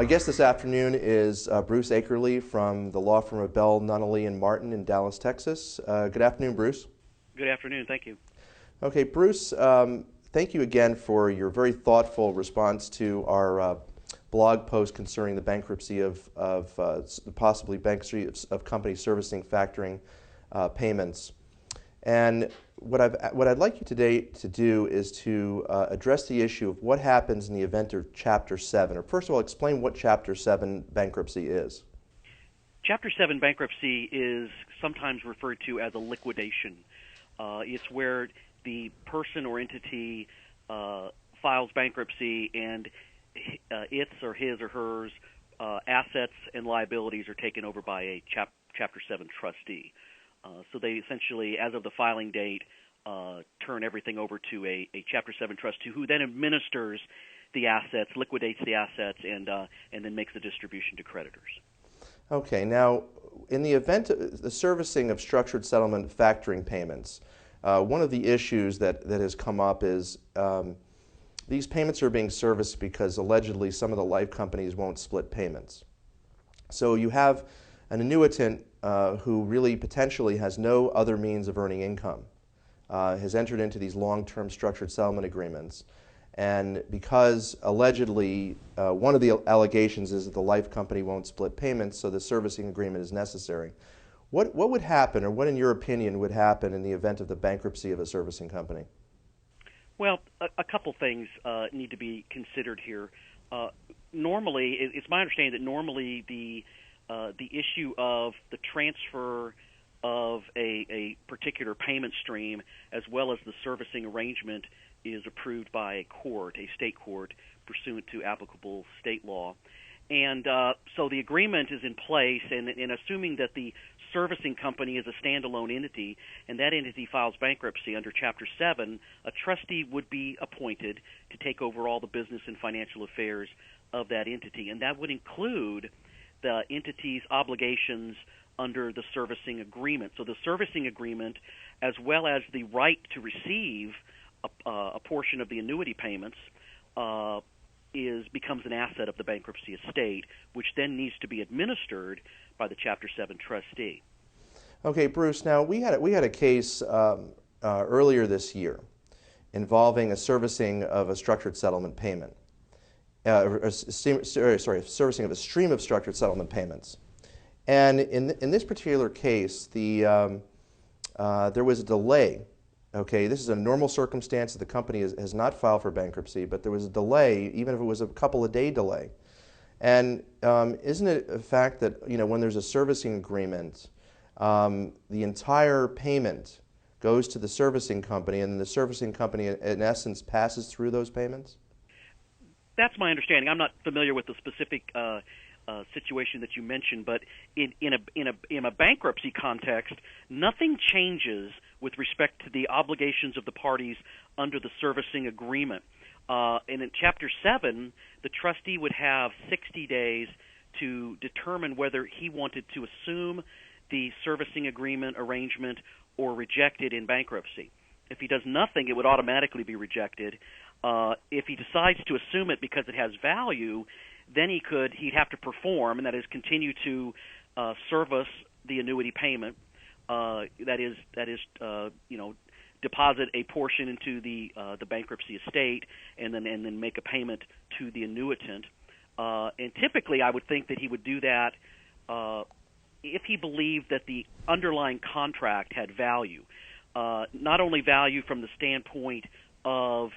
My guest this afternoon is Bruce Akerly from the law firm of Bell, Nunnally and Martin in Dallas, Texas. Good afternoon, Bruce. Good afternoon. Thank you. Okay, Bruce, thank you again for your very thoughtful response to our blog post concerning the bankruptcy of possibly bankruptcy of companies servicing factoring payments. And what I'd like you today to do is to address the issue of what happens in the event of Chapter 7. Or first of all, explain what Chapter 7 bankruptcy is. Chapter 7 bankruptcy is sometimes referred to as a liquidation. It's where the person or entity files bankruptcy and its or his or hers assets and liabilities are taken over by a Chapter 7 trustee. So they essentially, as of the filing date, turn everything over to a Chapter 7 trustee who then administers the assets, liquidates the assets, and then makes the distribution to creditors. Okay. Now, in the event of the servicing of structured settlement factoring payments, one of the issues that has come up is these payments are being serviced because allegedly some of the life companies won't split payments. So you have an annuitant who really potentially has no other means of earning income, has entered into these long-term structured settlement agreements. And because allegedly one of the allegations is that the life company won't split payments, so the servicing agreement is necessary. What would happen, or what in your opinion would happen in the event of the bankruptcy of a servicing company? Well, a couple things need to be considered here. Normally, it's my understanding that normally the issue of the transfer of a particular payment stream as well as the servicing arrangement is approved by a court, a state court, pursuant to applicable state law. And so the agreement is in place, and assuming that the servicing company is a standalone entity and that entity files bankruptcy under Chapter 7, a trustee would be appointed to take over all the business and financial affairs of that entity. And that would include the entity's obligations under the servicing agreement. So the servicing agreement, as well as the right to receive a portion of the annuity payments, becomes an asset of the bankruptcy estate, which then needs to be administered by the Chapter 7 trustee. Okay, Bruce. Now we had a case earlier this year involving a servicing of a structured settlement payment. Servicing of a stream of structured settlement payments. And in this particular case, there was a delay. Okay, this is a normal circumstance that the company has not filed for bankruptcy, but there was a delay, even if it was a couple of day delay. And isn't it a fact that when there's a servicing agreement, the entire payment goes to the servicing company, and the servicing company, in essence, passes through those payments? That's my understanding. I'm not familiar with the specific situation that you mentioned, but in a bankruptcy context, nothing changes with respect to the obligations of the parties under the servicing agreement. And in Chapter 7, the trustee would have 60 days to determine whether he wanted to assume the servicing agreement arrangement or reject it in bankruptcy. If he does nothing, it would automatically be rejected. If he decides to assume it because it has value, then he'd have to perform, and that is continue to service the annuity payment. That is deposit a portion into the bankruptcy estate, and then make a payment to the annuitant. And typically, I would think that he would do that if he believed that the underlying contract had value, not only value from the standpoint of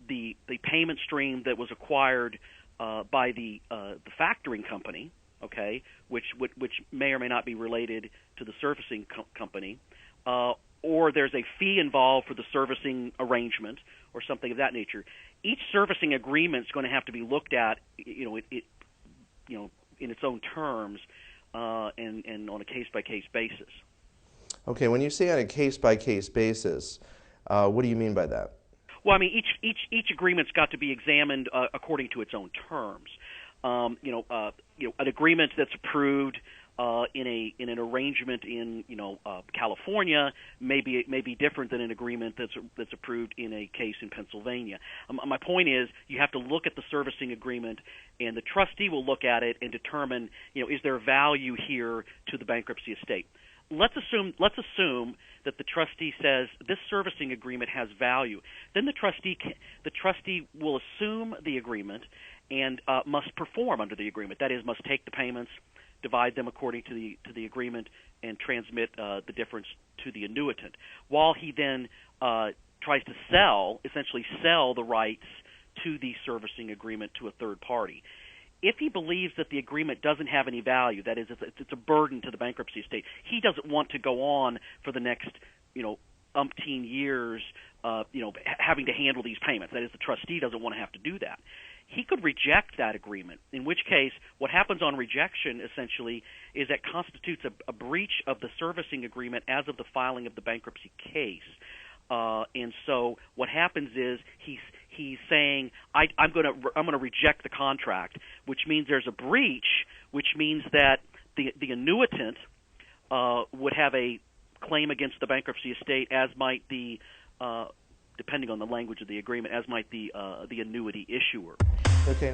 the payment stream that was acquired by the factoring company, okay, which may or may not be related to the servicing company, or there's a fee involved for the servicing arrangement or something of that nature. Each servicing agreement is going to have to be looked at, in its own terms, and on a case-by-case basis. Okay, when you say on a case-by-case basis, what do you mean by that? Well, I mean, each agreement's got to be examined according to its own terms. An agreement that's approved in an arrangement in California may be different than an agreement that's approved in a case in Pennsylvania. My point is, you have to look at the servicing agreement, and the trustee will look at it and determine, is there value here to the bankruptcy estate. Let's assume that the trustee says this servicing agreement has value. Then the trustee will assume the agreement and must perform under the agreement. That is, must take the payments, divide them according to the agreement, and transmit the difference to the annuitant. While he then tries to essentially sell the rights to the servicing agreement to a third party. If he believes that the agreement doesn't have any value, that is, it's a burden to the bankruptcy estate, he doesn't want to go on for the next, umpteen years, having to handle these payments. That is, the trustee doesn't want to have to do that. He could reject that agreement, in which case what happens on rejection essentially is that constitutes a breach of the servicing agreement as of the filing of the bankruptcy case. And so what happens is he's saying, I'm going to reject the contract, which means there's a breach, which means that the annuitant would have a claim against the bankruptcy estate, as might the depending on the language of the agreement, as might the annuity issuer. Okay.